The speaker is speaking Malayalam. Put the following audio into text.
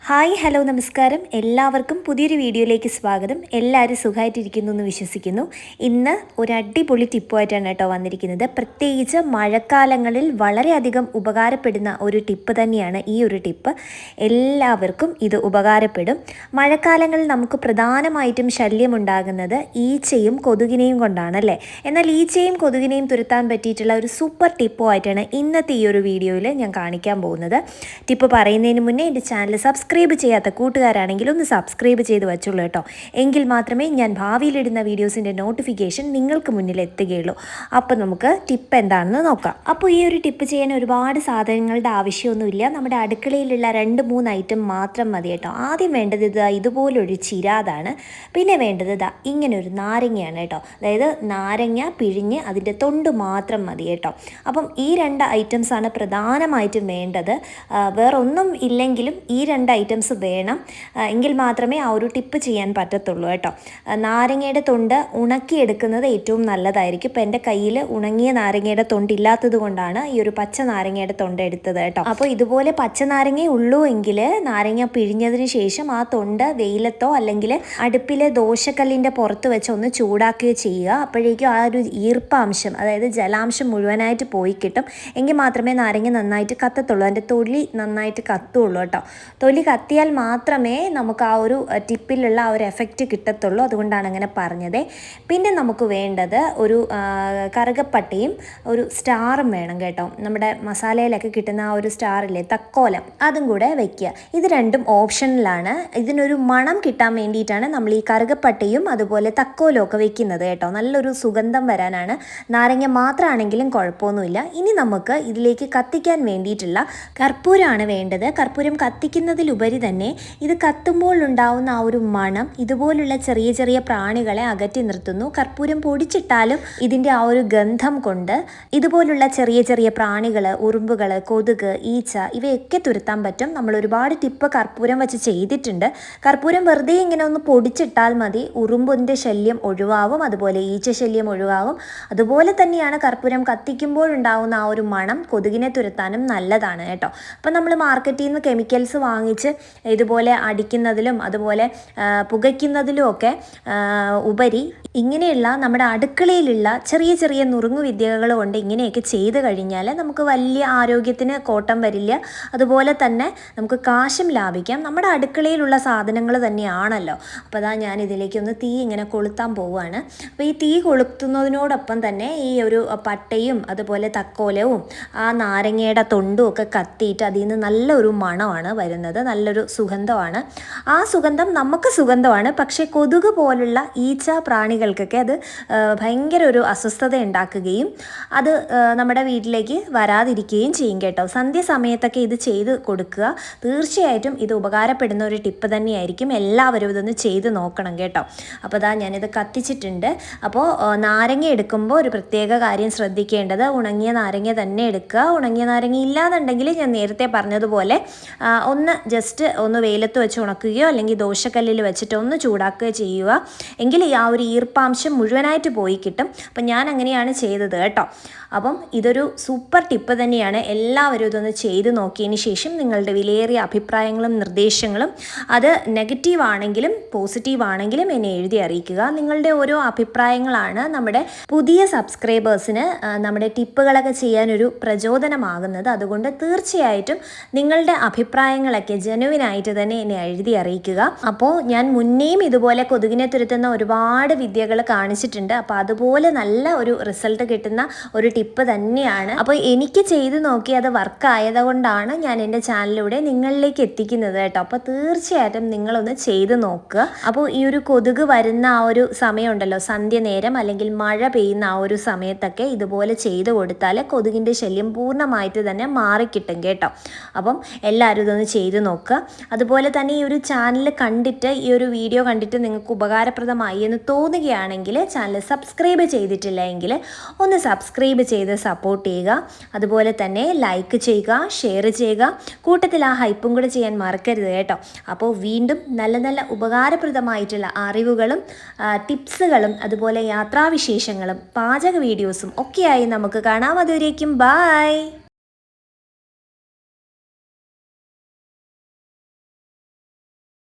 ഹായ് ഹലോ നമസ്കാരം എല്ലാവർക്കും പുതിയൊരു വീഡിയോയിലേക്ക് സ്വാഗതം. എല്ലാവരും സുഖമായിട്ടിരിക്കുന്നു എന്ന് വിശ്വസിക്കുന്നു. ഇന്ന് ഒരു അടിപൊളി ടിപ്പുമായിട്ടാണ് കേട്ടോ വന്നിരിക്കുന്നത്. പ്രത്യേകിച്ച് മഴക്കാലങ്ങളിൽ വളരെയധികം ഉപകാരപ്പെടുന്ന ഒരു ടിപ്പ് തന്നെയാണ് ഈ ഒരു ടിപ്പ്. എല്ലാവർക്കും ഇത് ഉപകാരപ്പെടും. മഴക്കാലങ്ങളിൽ നമുക്ക് പ്രധാനമായിട്ടും ശല്യമുണ്ടാകുന്നത് ഈച്ചയും കൊതുകിനെയും കൊണ്ടാണല്ലേ. എന്നാൽ ഈച്ചയും കൊതുകിനെയും തുരത്താൻ പറ്റിയിട്ടുള്ള ഒരു സൂപ്പർ ടിപ്പുമായിട്ടാണ് ഇന്നത്തെ ഈ ഒരു വീഡിയോയിൽ ഞാൻ കാണിക്കാൻ പോകുന്നത്. ടിപ്പ് പറയുന്നതിന് മുന്നേ എൻ്റെ ചാനൽ സബ്സ്ക്രൈബ് ചെയ്യാത്ത കൂട്ടുകാരാണെങ്കിൽ ഒന്ന് സബ്സ്ക്രൈബ് ചെയ്ത് വെച്ചോളൂ കേട്ടോ. എങ്കിൽ മാത്രമേ ഞാൻ ഭാവിയിലിടുന്ന വീഡിയോസിൻ്റെ നോട്ടിഫിക്കേഷൻ നിങ്ങൾക്ക് മുന്നിൽ എത്തുകയുള്ളൂ. അപ്പോൾ നമുക്ക് ടിപ്പ് എന്താണെന്ന് നോക്കാം. അപ്പോൾ ഈ ഒരു ടിപ്പ് ചെയ്യാൻ ഒരുപാട് സാധനങ്ങളുടെ ആവശ്യമൊന്നുമില്ല. നമ്മുടെ അടുക്കളയിലുള്ള 2-3 ഐറ്റം മാത്രം മതി കേട്ടോ. ആദ്യം വേണ്ടത് ഇതുപോലൊരു ചിരാതാണ്. പിന്നെ വേണ്ടത് ഇങ്ങനെ ഒരു നാരങ്ങയാണ് കേട്ടോ. അതായത് നാരങ്ങ പിഴിഞ്ഞ് അതിൻ്റെ തൊണ്ട് മാത്രം മതി കേട്ടോ. അപ്പം ഈ 2 ഐറ്റംസാണ് പ്രധാനമായിട്ടും വേണ്ടത്. വേറൊന്നും ഇല്ലെങ്കിലും ഈ 2 ഐറ്റംസ് വേണം. എങ്കിൽ മാത്രമേ ആ ഒരു ടിപ്പ് ചെയ്യാൻ പറ്റത്തുള്ളൂ കേട്ടോ. നാരങ്ങയുടെ തൊണ്ട് ഉണക്കിയെടുക്കുന്നത് ഏറ്റവും നല്ലതായിരിക്കും. ഇപ്പം എൻ്റെ കയ്യിൽ ഉണങ്ങിയ നാരങ്ങയുടെ തൊണ്ട് ഇല്ലാത്തത് കൊണ്ടാണ് ഈ ഒരു പച്ച നാരങ്ങയുടെ തൊണ്ട് എടുത്തത് കേട്ടോ. അപ്പോൾ ഇതുപോലെ പച്ച നാരങ്ങ ഉള്ളൂ എങ്കിൽ നാരങ്ങ പിഴിഞ്ഞതിന് ശേഷം ആ തൊണ്ട് വെയിലത്തോ അല്ലെങ്കിൽ അടുപ്പിലെ ദോശക്കല്ലിൻ്റെ പുറത്ത് വെച്ച് ഒന്ന് ചൂടാക്കുകയോ ചെയ്യുക. അപ്പോഴേക്കും ആ ഒരു ഈർപ്പാംശം, അതായത് ജലാംശം മുഴുവനായിട്ട് പോയി കിട്ടും. എങ്കിൽ മാത്രമേ നാരങ്ങ നന്നായിട്ട് കത്തത്തുള്ളൂ. അതിൻ്റെ തൊലി നന്നായിട്ട് കത്തുള്ളൂ കേട്ടോ. തൊലി കത്തിയാൽ മാത്രമേ നമുക്ക് ആ ഒരു ടിപ്പിലുള്ള ആ ഒരു എഫക്റ്റ് കിട്ടത്തുള്ളൂ. അതുകൊണ്ടാണ് അങ്ങനെ പറഞ്ഞത്. പിന്നെ നമുക്ക് വേണ്ടത് ഒരു കറുകപ്പട്ടയും ഒരു സ്റ്റാറും വേണം കേട്ടോ. നമ്മുടെ മസാലയിലൊക്കെ കിട്ടുന്ന ആ ഒരു സ്റ്റാറില്ലേ, തക്കോലം, അതും കൂടെ വെക്കുക. ഇത് രണ്ടും ഓപ്ഷനിലാണ്. ഇതിനൊരു മണം കിട്ടാൻ വേണ്ടിയിട്ടാണ് നമ്മൾ ഈ കറുകപ്പട്ടയും അതുപോലെ തക്കോലവും ഒക്കെ വെക്കുന്നത് കേട്ടോ. നല്ലൊരു സുഗന്ധം വരാനാണ്. നാരങ്ങ മാത്രമാണെങ്കിലും കുഴപ്പമൊന്നുമില്ല. ഇനി നമുക്ക് ഇതിലേക്ക് കത്തിക്കാൻ വേണ്ടിയിട്ടുള്ള കർപ്പൂരമാണ് വേണ്ടത്. കർപ്പൂരം കത്തിക്കുന്നതിലുപരി തന്നെ ഇത് കത്തുമ്പോൾ ഉണ്ടാവുന്ന ആ ഒരു മണം ഇതുപോലുള്ള ചെറിയ ചെറിയ പ്രാണികളെ അകറ്റി നിർത്തുന്നു. കർപ്പൂരം പൊടിച്ചിട്ടാലും ഇതിൻ്റെ ആ ഒരു ഗന്ധം കൊണ്ട് ഇതുപോലുള്ള ചെറിയ ചെറിയ പ്രാണികൾ, ഉറുമ്പുകൾ, കൊതുക്, ഈച്ച ഇവയൊക്കെ തുരത്താൻ പറ്റും. നമ്മൾ ഒരുപാട് ടിപ്പ് കർപ്പൂരം വെച്ച് ചെയ്തിട്ടുണ്ട്. കർപ്പൂരം വെറുതെ ഇങ്ങനെ ഒന്ന് പൊടിച്ചിട്ടാൽ മതി. ഉറുമ്പിൻ്റെ ശല്യം ഒഴിവാകും, അതുപോലെ ഈച്ച ശല്യം ഒഴിവാകും. അതുപോലെ തന്നെയാണ് കർപ്പൂരം കത്തിക്കുമ്പോഴുണ്ടാവുന്ന ആ ഒരു മണം കൊതുകിനെ തുരത്താനും നല്ലതാണ് കേട്ടോ. അപ്പം നമ്മൾ മാർക്കറ്റിൽ നിന്ന് കെമിക്കൽസ് വാങ്ങിച്ച് ഇതുപോലെ അടിക്കുന്നതിലും അതുപോലെ പുകയ്ക്കുന്നതിലും ഒക്കെ ഉപരി ഇങ്ങനെയുള്ള നമ്മുടെ അടുക്കളയിലുള്ള ചെറിയ ചെറിയ നുറുങ്ങു വിദ്യകൾ കൊണ്ട് ഇങ്ങനെയൊക്കെ ചെയ്ത് കഴിഞ്ഞാൽ നമുക്ക് വലിയ ആരോഗ്യത്തിന് കോട്ടം വരില്ല. അതുപോലെ തന്നെ നമുക്ക് കാശും ലാഭിക്കാം. നമ്മുടെ അടുക്കളയിലുള്ള സാധനങ്ങൾ തന്നെയാണല്ലോ. അപ്പോൾ ഞാൻ ഇതിലേക്കൊന്ന് തീ ഇങ്ങനെ കൊളുത്താൻ പോവുകയാണ്. അപ്പോൾ ഈ തീ കൊളുത്തുന്നതിനോടൊപ്പം തന്നെ ഈ ഒരു പട്ടയും അതുപോലെ തക്കോലവും ആ നാരങ്ങയുടെ തൊണ്ടും ഒക്കെ കത്തിയിട്ട് അതിൽ നിന്ന് നല്ലൊരു മണമാണ് വരുന്നത്. നല്ലൊരു സുഗന്ധമാണ്. ആ സുഗന്ധം നമുക്ക് സുഗന്ധമാണ്. പക്ഷേ കൊതുക് പോലുള്ള ഈച്ച പ്രാണികൾക്കൊക്കെ അത് ഭയങ്കര ഒരു അസ്വസ്ഥത ഉണ്ടാക്കുകയും അത് നമ്മുടെ വീട്ടിലേക്ക് വരാതിരിക്കുകയും ചെയ്യും കേട്ടോ. സന്ധ്യ ഇത് ചെയ്ത് കൊടുക്കുക. തീർച്ചയായിട്ടും ഇത് ഉപകാരപ്പെടുന്ന ഒരു ടിപ്പ് തന്നെയായിരിക്കും. എല്ലാവരും ഇതൊന്ന് ചെയ്ത് നോക്കണം കേട്ടോ. അപ്പോൾ ഞാനിത് കത്തിച്ചിട്ടുണ്ട്. അപ്പോൾ നാരങ്ങ എടുക്കുമ്പോൾ ഒരു പ്രത്യേക കാര്യം ശ്രദ്ധിക്കേണ്ടത്, ഉണങ്ങിയ നാരങ്ങ തന്നെ എടുക്കുക. ഉണങ്ങിയ നാരങ്ങ ഇല്ലാന്നുണ്ടെങ്കിൽ ഞാൻ നേരത്തെ പറഞ്ഞതുപോലെ ഒന്ന് ജസ്റ്റ് ഒന്ന് വെയിലത്ത് വെച്ച് ഉണക്കുകയോ അല്ലെങ്കിൽ ദോശക്കല്ലിൽ വെച്ചിട്ട് ഒന്ന് ചൂടാക്കുകയോ ചെയ്യുക. എങ്കിൽ ആ ഒരു ഈർപ്പാംശം മുഴുവനായിട്ട് പോയി കിട്ടും. അപ്പം ഞാൻ അങ്ങനെയാണ് ചെയ്തത് കേട്ടോ. അപ്പം ഇതൊരു സൂപ്പർ ടിപ്പ് തന്നെയാണ്. എല്ലാവരും ഇതൊന്ന് ചെയ്ത് നോക്കിയതിന് ശേഷം നിങ്ങളുടെ വിലയേറിയ അഭിപ്രായങ്ങളും നിർദ്ദേശങ്ങളും, അത് നെഗറ്റീവ് ആണെങ്കിലും പോസിറ്റീവ് ആണെങ്കിലും എന്നെ എഴുതി അറിയിക്കുക. നിങ്ങളുടെ ഓരോ അഭിപ്രായങ്ങളാണ് നമ്മുടെ പുതിയ സബ്സ്ക്രൈബേഴ്സിന് നമ്മുടെ ടിപ്പുകളൊക്കെ ചെയ്യാനൊരു പ്രചോദനമാകുന്നത്. അതുകൊണ്ട് തീർച്ചയായിട്ടും നിങ്ങളുടെ അഭിപ്രായങ്ങളൊക്കെ ജെനുവിനായിട്ട് തന്നെ എന്നെ എഴുതി അറിയിക്കുക. അപ്പോൾ ഞാൻ മുന്നേയും ഇതുപോലെ കൊതുകിനെ തുരത്തുന്ന ഒരുപാട് വിദ്യകൾ കാണിച്ചിട്ടുണ്ട്. അപ്പോൾ അതുപോലെ നല്ല ഒരു റിസൾട്ട് കിട്ടുന്ന ഒരു ടിപ്പ് തന്നെയാണ്. അപ്പോൾ എനിക്ക് ചെയ്ത് നോക്കി അത് വർക്ക് ആയതുകൊണ്ടാണ് ഞാൻ എൻ്റെ ചാനലിലൂടെ നിങ്ങളിലേക്ക് എത്തിക്കുന്നത് കേട്ടോ. അപ്പോൾ തീർച്ചയായിട്ടും നിങ്ങളൊന്ന് ചെയ്ത് നോക്കുക. അപ്പോൾ ഈ ഒരു കൊതുക് വരുന്ന ആ ഒരു സമയമുണ്ടല്ലോ, സന്ധ്യ നേരം അല്ലെങ്കിൽ മഴ പെയ്യുന്ന ആ ഒരു സമയത്തൊക്കെ ഇതുപോലെ ചെയ്ത് കൊടുത്താൽ കൊതുകിൻ്റെ ശല്യം പൂർണ്ണമായിട്ട് തന്നെ മാറിക്കിട്ടും കേട്ടോ. അപ്പം എല്ലാവരും ഇതൊന്ന് ചെയ്ത് നോക്കുക. അതുപോലെ തന്നെ ഈ ഒരു ചാനൽ കണ്ടിട്ട്, ഈ ഒരു വീഡിയോ കണ്ടിട്ട് നിങ്ങൾക്ക് ഉപകാരപ്രദമായി എന്ന് തോന്നുകയാണെങ്കിൽ ചാനൽ സബ്സ്ക്രൈബ് ചെയ്തിട്ടില്ല എങ്കിൽ ഒന്ന് സബ്സ്ക്രൈബ് ചെയ്ത് സപ്പോർട്ട് ചെയ്യുക. അതുപോലെ തന്നെ ലൈക്ക് ചെയ്യുക, ഷെയർ ചെയ്യുക. കൂട്ടത്തിൽ ആ ഹൈപ്പും കൂടെ ചെയ്യാൻ മറക്കരുത് കേട്ടോ. അപ്പോൾ വീണ്ടും നല്ല നല്ല ഉപകാരപ്രദമായിട്ടുള്ള അറിവുകളും ടിപ്സുകളും അതുപോലെ യാത്രാവിശേഷങ്ങളും പാചക വീഡിയോസും ഒക്കെയായി നമുക്ക് കാണാം. അതുവരേക്കും ബൈ.